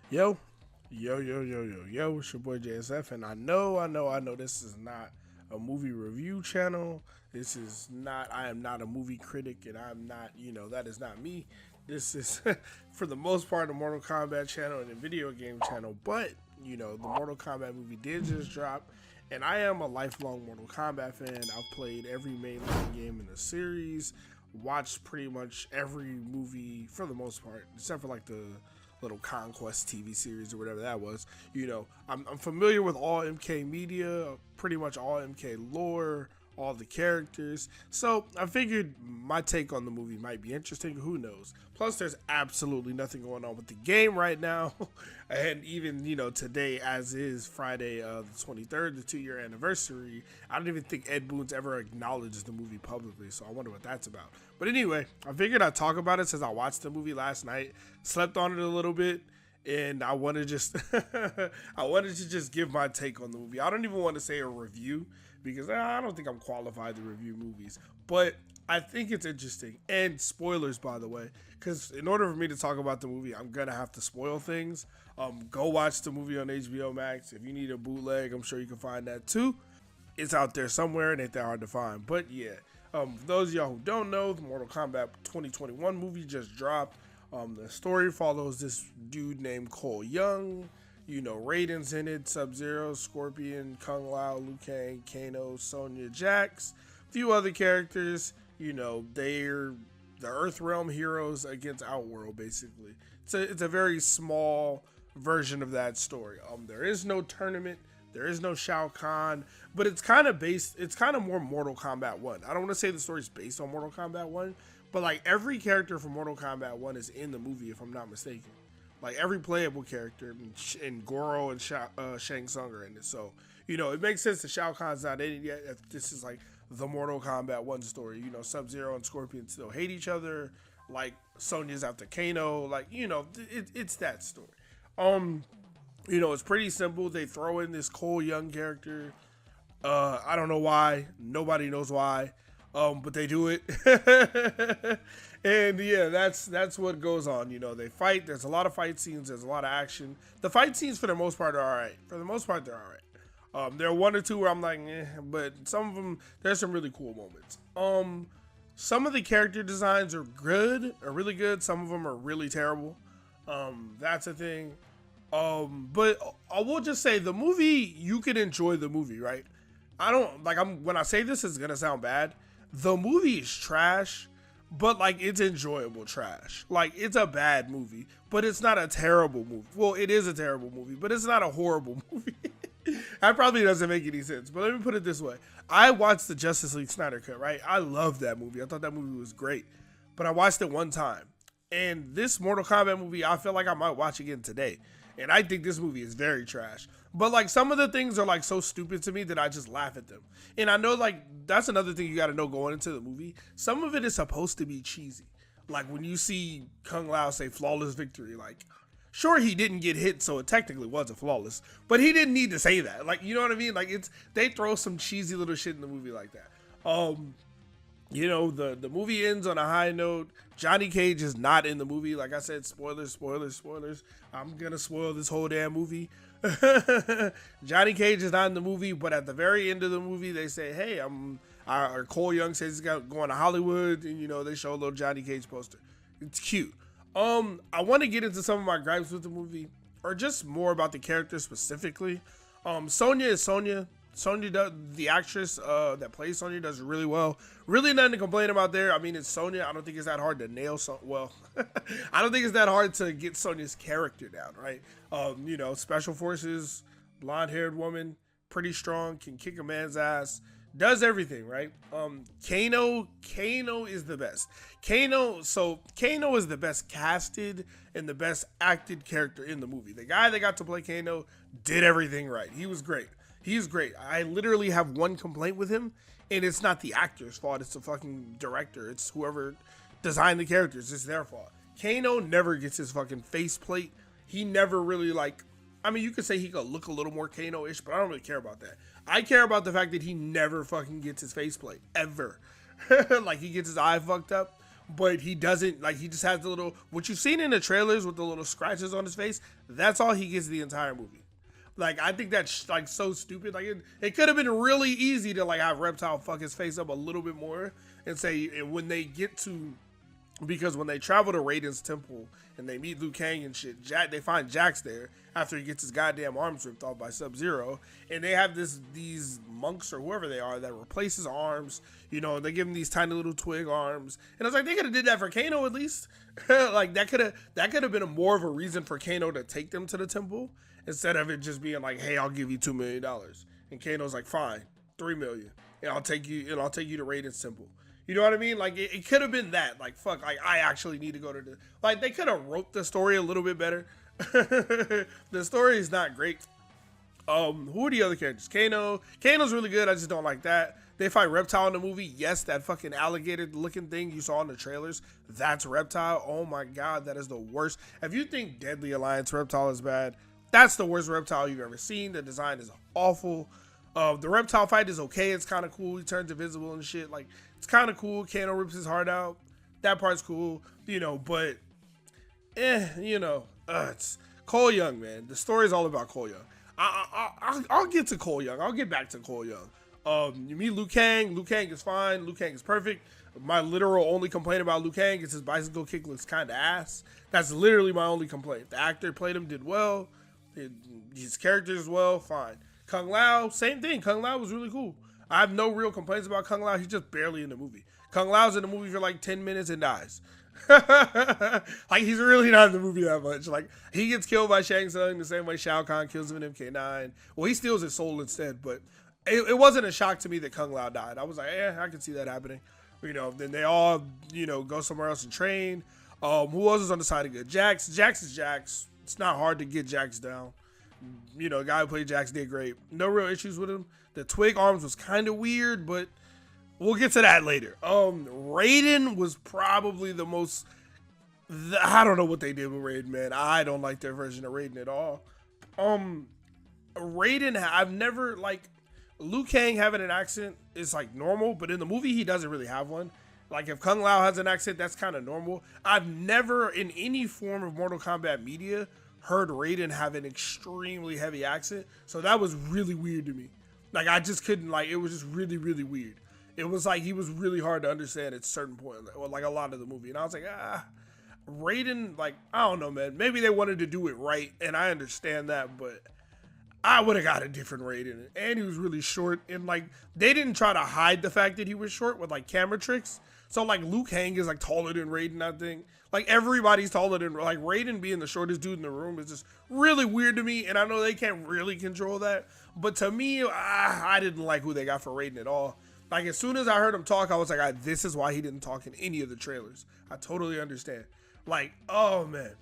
Yo, yo, it's your boy JSF, and I know this is not a movie review channel. This is not, I am not a movie critic, and I'm not, that is not me. This is, for the most part, a Mortal Kombat channel and a video game channel, but, the Mortal Kombat movie did just drop, and I am a lifelong Mortal Kombat fan. I've played every mainline game in the series, watched pretty much every movie for the most part, except for like the little Conquest TV series or whatever that was. I'm familiar with all MK media, pretty much all MK lore, all the characters. So I figured my take on the movie might be interesting. Who knows? Plus, there's absolutely nothing going on with the game right now. And even, today, as is Friday the 23rd, the 2-year anniversary, I don't even think Ed Boon's ever acknowledged the movie publicly. So I wonder what that's about. But anyway, I figured I'd talk about it since I watched the movie last night, slept on it a little bit, and I want to just I wanted to just give my take on the movie. I don't even want to say a review because I don't think I'm qualified to review movies, but I think it's interesting. And spoilers, by the way, because in order for me to talk about the movie, I'm gonna have to spoil things. Go watch the movie on HBO Max. If you need a bootleg, I'm sure you can find that too. It's out there somewhere. It ain't that hard to find. But yeah, for those of y'all who don't know, the Mortal Kombat 2021 movie just dropped. The story follows this dude named Cole Young. Raiden's in it, Sub-Zero, Scorpion, Kung Lao, Liu Kang, Kano, Sonya, Jax, a few other characters. They're the Earthrealm heroes against Outworld, basically. It's a very small version of that story. There is no tournament, there is no Shao Kahn, but it's kind of more Mortal Kombat 1. I don't want to say the story's based on Mortal Kombat 1, but like every character from Mortal Kombat 1 is in the movie, if I'm not mistaken. Like every playable character, and Goro and Shang Tsung are in it. So, it makes sense that Shao Kahn's not in it yet. If this is like the Mortal Kombat 1 story. Sub-Zero and Scorpion still hate each other. Like, Sonya's after Kano. Like, it's that story. It's pretty simple. They throw in this Cole Young character. I don't know why. Nobody knows why. But they do it. And yeah, that's what goes on. They fight. There's a lot of fight scenes. There's a lot of action. The fight scenes, for the most part, are all right. For the most part, they're all right. There are one or two where I'm like, but some of them, there's some really cool moments. Some of the character designs are really good. Some of them are really terrible. That's a thing. But I will just say the movie, you can enjoy the movie, right? When I say this, it's gonna sound bad. The movie is trash, but like it's enjoyable trash. Like it's a bad movie, but it's not a terrible movie. Well, it is a terrible movie, but it's not a horrible movie. That probably doesn't make any sense, but let me put it this way. I watched the Justice League Snyder Cut, right? I love that movie. I thought that movie was great, but I watched it one time. And this Mortal Kombat movie, I feel like I might watch again today. And I think this movie is very trash. But like some of the things are like so stupid to me that I just laugh at them. And I know like that's another thing you got to know going into the movie. Some of it is supposed to be cheesy. Like when you see Kung Lao say flawless victory, like sure, he didn't get hit, so it technically wasn't flawless. But he didn't need to say that. Like, you know what I mean? Like, they throw some cheesy little shit in the movie like that. The movie ends on a high note. Johnny Cage is not in the movie. Like I said, spoilers. I'm going to spoil this whole damn movie. Johnny Cage is not in the movie, but at the very end of the movie, they say, hey, Cole Young says he's going to Hollywood, and, they show a little Johnny Cage poster. It's cute. I want to get into some of my gripes with the movie, or just more about the character specifically. Sonya is Sonya. The actress that plays Sonya does really well. Really nothing to complain about there. I mean, it's Sonya. I don't think it's that hard to nail I don't think it's that hard to get Sonya's character down, right? Special forces, blonde-haired woman, pretty strong, can kick a man's ass. Does everything, right? Kano is the best. Kano is the best casted and the best acted character in the movie. The guy that got to play Kano did everything right. He was great. He's great. I literally have one complaint with him, and it's not the actor's fault. It's the fucking director. It's whoever designed the characters. It's their fault. Kano never gets his fucking faceplate. He never really you could say he could look a little more Kano-ish, but I don't really care about that. I care about the fact that he never fucking gets his faceplate, ever. Like, he gets his eye fucked up. but he doesn't, like, he just has the little, what you've seen in the trailers with the little scratches on his face, that's all he gets the entire movie. Like, I think that's like so stupid. Like, it could have been really easy to like have Reptile fuck his face up a little bit more and say, and when they get to, because when they travel to Raiden's temple and they meet Liu Kang and shit, they find Jax there after he gets his goddamn arms ripped off by Sub-Zero, and they have these monks or whoever they are that replace his arms. You know, they give him these tiny little twig arms, and I was like, they could have did that for Kano at least. Like that could have been more of a reason for Kano to take them to the temple instead of it just being like, hey, I'll give you $2 million, and Kano's like, fine, $3 million, and I'll take you to Raiden's temple. You know what I mean? Like, it could have been that. Like, fuck, like, I actually need to go to the... Like, they could have wrote the story a little bit better. The story is not great. Who are the other characters? Kano. Kano's really good. I just don't like that. They fight Reptile in the movie. Yes, that fucking alligator-looking thing you saw in the trailers, that's Reptile. Oh, my God, that is the worst. If you think Deadly Alliance Reptile is bad, that's the worst Reptile you've ever seen. The design is awful. The Reptile fight is okay. It's kind of cool. He turns invisible and shit. Like, it's kind of cool. Kano rips his heart out. That part's cool, you know, but, it's Cole Young, man. The story's all about Cole Young. I'll get to Cole Young. I'll get back to Cole Young. You meet Liu Kang. Liu Kang is fine. Liu Kang is perfect. My literal only complaint about Liu Kang is his bicycle kick looks kind of ass. That's literally my only complaint. The actor played him, did well. His character as well, fine. Kung Lao, same thing. Kung Lao was really cool. I have no real complaints about Kung Lao. He's just barely in the movie. Kung Lao's in the movie for like 10 minutes and dies. Like, he's really not in the movie that much. Like, he gets killed by Shang Tsung the same way Shao Kahn kills him in MK9. Well, he steals his soul instead, but it wasn't a shock to me that Kung Lao died. I was like, I can see that happening. You know, then they all, go somewhere else and train. Who else is on the side of good? Jax. Jax is Jax. It's not hard to get Jax down. The guy who played Jax did great. No real issues with him. The twig arms was kind of weird, but we'll get to that later. Raiden was probably the most... I don't know what they did with Raiden, man. I don't like their version of Raiden at all. Raiden, I've never, like... Liu Kang having an accent is, like, normal, but in the movie, he doesn't really have one. Like, if Kung Lao has an accent, that's kind of normal. I've never, in any form of Mortal Kombat media, heard Raiden have an extremely heavy accent, so that was really weird to me. Like, I just couldn't, like, it was just really, really weird. It was like he was really hard to understand at a certain point, like a lot of the movie, and I was like, Raiden, like, I don't know, man. Maybe they wanted to do it right, and I understand that, but I would have got a different Raiden, and he was really short, and, like, they didn't try to hide the fact that he was short with, like, camera tricks, so, like, Liu Kang is, like, taller than Raiden, I think. Like, everybody's taller than, like, Raiden being the shortest dude in the room is just really weird to me, and I know they can't really control that, but to me, I didn't like who they got for Raiden at all. Like, as soon as I heard him talk, I was like, this is why he didn't talk in any of the trailers. I totally understand. Like, oh, man.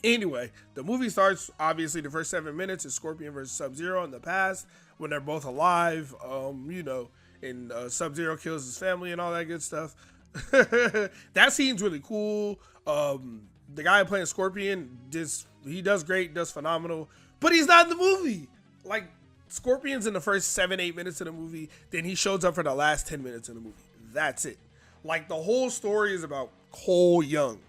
Anyway, the movie starts, obviously, the first 7 minutes is Scorpion versus Sub-Zero in the past, when they're both alive, and Sub-Zero kills his family and all that good stuff. That scene's really cool. The guy playing Scorpion, he does great, does phenomenal, but he's not in the movie. Like, Scorpion's in the first 7-8 minutes of the movie, then he shows up for the last 10 minutes of the movie. That's it. Like, the whole story is about Cole Young.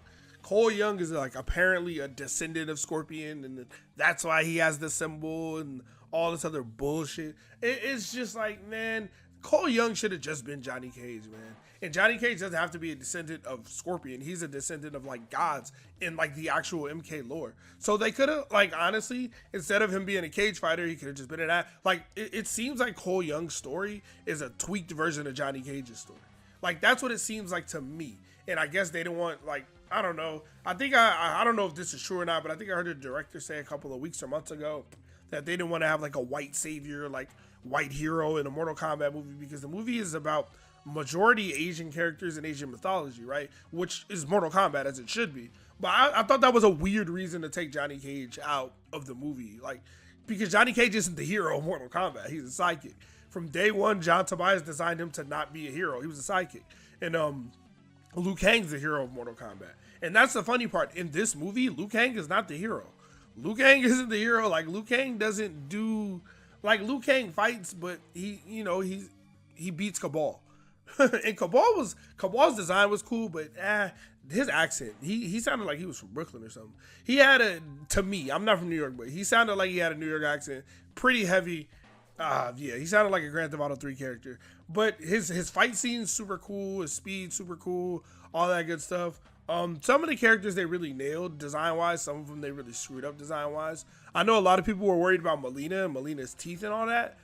Cole Young is, like, apparently a descendant of Scorpion, and that's why he has the symbol and all this other bullshit. It's just like, man, Cole Young should have just been Johnny Cage, man. And Johnny Cage doesn't have to be a descendant of Scorpion. He's a descendant of, like, gods in, like, the actual MK lore. So they could have, like, honestly, instead of him being a cage fighter, he could have just been an act. Like, it seems like Cole Young's story is a tweaked version of Johnny Cage's story. Like, that's what it seems like to me. And I guess they didn't want, like, I don't know. I think I don't know if this is true or not, but I think I heard the director say a couple of weeks or months ago that they didn't want to have, like, a white savior, like, white hero in a Mortal Kombat movie, because the movie is about majority Asian characters in Asian mythology, right? Which is Mortal Kombat, as it should be. But I thought that was a weird reason to take Johnny Cage out of the movie. Like, because Johnny Cage isn't the hero of Mortal Kombat. He's a sidekick. From day one, John Tobias designed him to not be a hero. He was a sidekick. And Liu Kang's the hero of Mortal Kombat. And that's the funny part. In this movie, Liu Kang is not the hero. Liu Kang isn't the hero. Like, Liu Kang doesn't do... Like, Liu Kang fights, but he beats Cabal. And Cabal's design was cool, but his accent, he sounded like he was from Brooklyn or something. He had to me, I'm not from New York, but he sounded like he had a New York accent, pretty heavy. Yeah, he sounded like a Grand Theft Auto 3 character. But his fight scenes super cool, his speed super cool, all that good stuff. Some of the characters they really nailed design wise. Some of them they really screwed up design wise. I know a lot of people were worried about Melina and Melina's teeth and all that.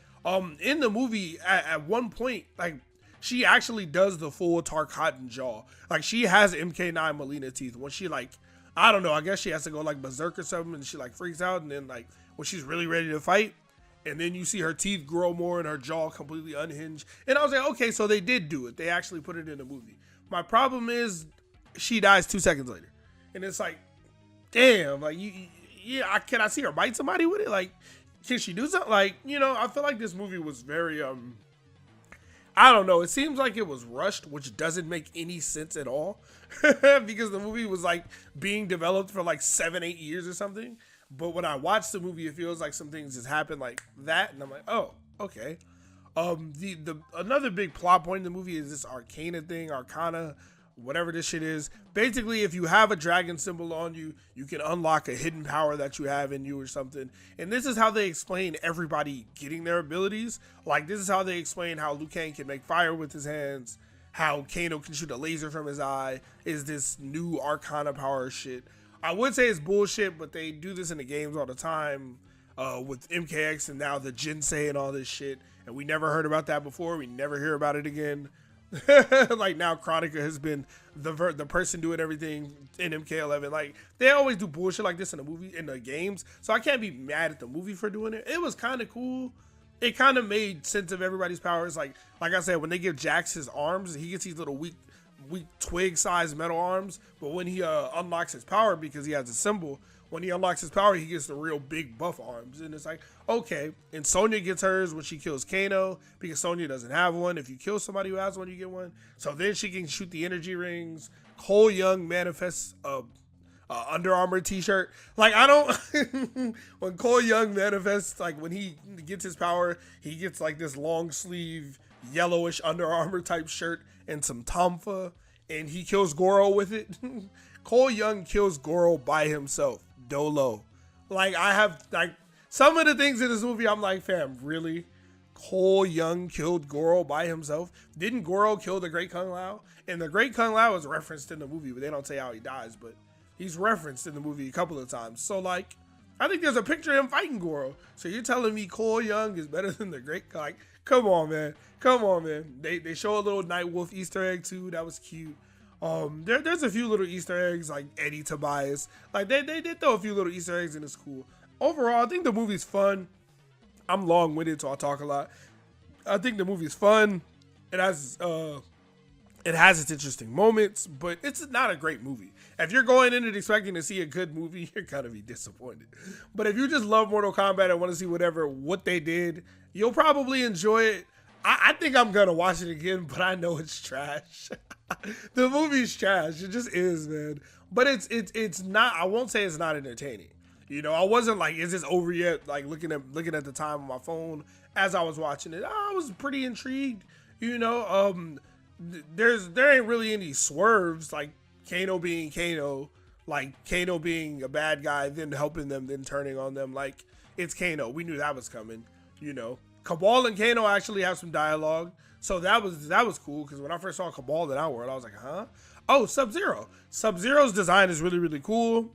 In the movie, at one point, like she actually does the full Tarkatan jaw. Like she has MK9 Melina teeth. When she like, I don't know, I guess she has to go like berserk or something, and she like freaks out, and then like when she's really ready to fight, and then you see her teeth grow more and her jaw completely unhinged. And I was like, okay, so they did do it. They actually put it in the movie. My problem is she dies 2 seconds later. And it's like, damn, like, can I see her bite somebody with it? Like, can she do something? Like, I feel like this movie was very, I don't know. It seems like it was rushed, which doesn't make any sense at all. Because the movie was, like, being developed for, like, 7-8 years or something. But when I watch the movie, it feels like some things just happen like that. And I'm like, oh, okay. The another big plot point in the movie is this arcana, whatever this shit is. Basically, if you have a dragon symbol on you, you can unlock a hidden power that you have in you or something. And this is how they explain everybody getting their abilities. Like, this is how they explain how Liu Kang can make fire with his hands, how Kano can shoot a laser from his eye, is this new arcana power shit. I would say it's bullshit, but they do this in the games all the time with MKX and now the Jinsei and all this shit. And we never heard about that before. We never hear about it again. Like now Chronica has been the person doing everything in MK11. Like they always do bullshit like this in the games. So I can't be mad at the movie for doing it. It was kind of cool. It kind of made sense of everybody's powers. Like I said, when they give Jax his arms, he gets these little weak twig-sized metal arms, but when he unlocks his power, because he has a symbol, when he unlocks his power, he gets the real big buff arms, and it's like, okay. And Sonya gets hers when she kills Kano, because Sonya doesn't have one. If you kill somebody who has one, you get one. So then she can shoot the energy rings. Cole Young manifests a Under Armour t-shirt. Like, I don't when Cole Young manifests, like when he gets his power, he gets like this long sleeve yellowish Under Armour type shirt and some Tomfa, and he kills Goro with it. Cole Young kills Goro by himself, dolo. Like, I have, like, some of the things in this movie, I'm like, fam, really? Cole Young killed Goro by himself? Didn't Goro kill the Great Kung Lao? And the Great Kung Lao is referenced in the movie, but they don't say how he dies, but he's referenced in the movie a couple of times. So, like, I think there's a picture of him fighting Goro. So you're telling me Cole Young is better than the Great, like, come on, man. Come on, man. They show a little Nightwolf Easter egg, too. That was cute. There's a few little Easter eggs, like Eddie Tobias. Like, they did throw a few little Easter eggs, and it's cool. Overall, I think the movie's fun. I'm long-winded, so I'll talk a lot. I think the movie's fun. It has its interesting moments, but it's not a great movie. If you're going in and expecting to see a good movie, you're gonna be disappointed. But if you just love Mortal Kombat and want to see what they did, you'll probably enjoy it. I think I'm gonna watch it again, but I know it's trash. The movie's trash. It just is, man. But it's not. I won't say it's not entertaining. I wasn't like, is this over yet? Like looking at the time on my phone as I was watching it, I was pretty intrigued. There ain't really any swerves, like Kano being Kano, like Kano being a bad guy, then helping them, then turning on them. Like, it's Kano. We knew that was coming. Cabal and Kano actually have some dialogue, so that was cool. Because when I first saw Cabal in Outworld, I was like, huh? Oh, Sub-Zero. Sub-Zero's design is really, really cool.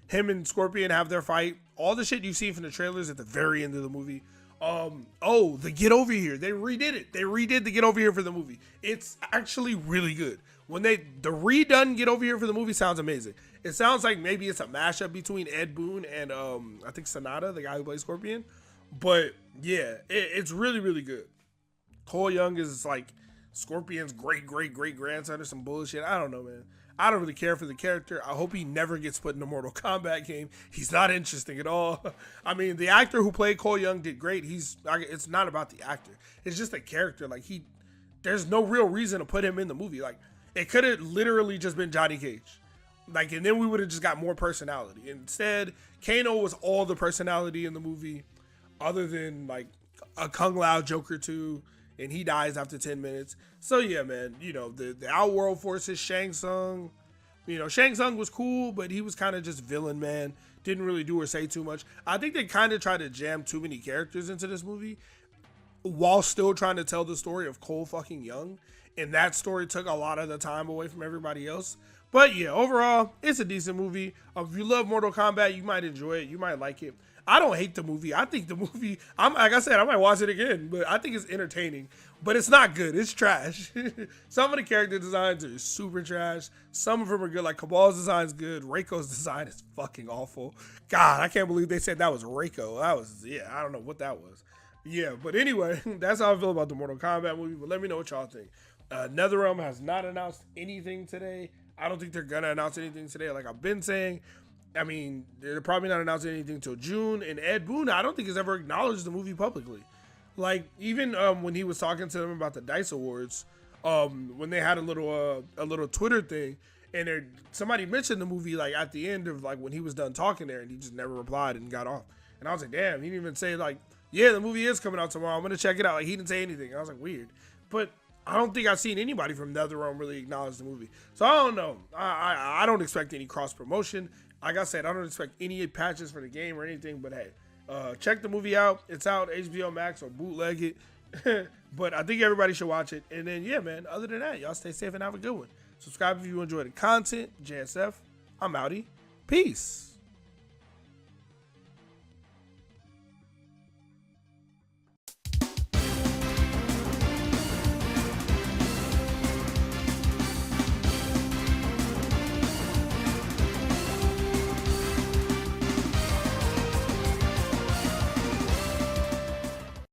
Him and Scorpion have their fight. All the shit you've seen from the trailers at the very end of the movie. The Get Over Here. They redid it. They redid the Get Over Here for the movie. It's actually really good. When the redone Get Over Here for the movie sounds amazing. It sounds like maybe it's a mashup between Ed Boon and I think Sonata, the guy who plays Scorpion. But yeah, it's really, really good. Cole Young is like Scorpion's great grandson or some bullshit. I don't know, man. I don't really care for the character. I hope he never gets put in a Mortal Kombat game. He's not interesting at all. I mean, the actor who played Cole Young did great. It's not about the actor. It's just a character. Like, there's no real reason to put him in the movie. Like, it could have literally just been Johnny Cage. Like, and then we would have just got more personality. Instead, Kano was all the personality in the movie, other than like a Kung Lao Joker 2. and he dies after 10 minutes. So yeah, man, you know, the Outworld forces Shang Tsung. You know, Shang Tsung was cool, but he was kind of just villain, man. Didn't really do or say too much. I think they kind of tried to jam too many characters into this movie while still trying to tell the story of Cole fucking Young. And that story took a lot of the time away from everybody else. But yeah, overall, it's a decent movie. If you love Mortal Kombat, you might enjoy it. You might like it. I don't hate the movie. I think the movie, like I said, I might watch it again, but I think it's entertaining. But it's not good. It's trash. Some of the character designs are super trash. Some of them are good. Like Cabal's design is good. Reiko's design is fucking awful. God, I can't believe they said that was Reiko. That was, yeah, I don't know what that was. Yeah, but anyway, that's how I feel about the Mortal Kombat movie. But let me know what y'all think. NetherRealm has not announced anything today. I don't think they're going to announce anything today. Like I've been saying, I mean, they're probably not announcing anything until June. And Ed Boon, I don't think has ever acknowledged the movie publicly. Like even when he was talking to them about the Dice Awards, when they had a little Twitter thing, and somebody mentioned the movie like at the end of like when he was done talking there, and he just never replied and got off. And I was like, damn, he didn't even say like, yeah, the movie is coming out tomorrow. I'm gonna check it out. Like he didn't say anything. I was like, weird, but I don't think I've seen anybody from NetherRealm really acknowledge the movie. So I don't know. I don't expect any cross promotion. Like I said, I don't expect any patches for the game or anything. But hey, check the movie out. It's out HBO Max or bootleg it. But I think everybody should watch it. And then yeah, man. Other than that, y'all stay safe and have a good one. Subscribe if you enjoy the content. JSF. I'm outie. Peace.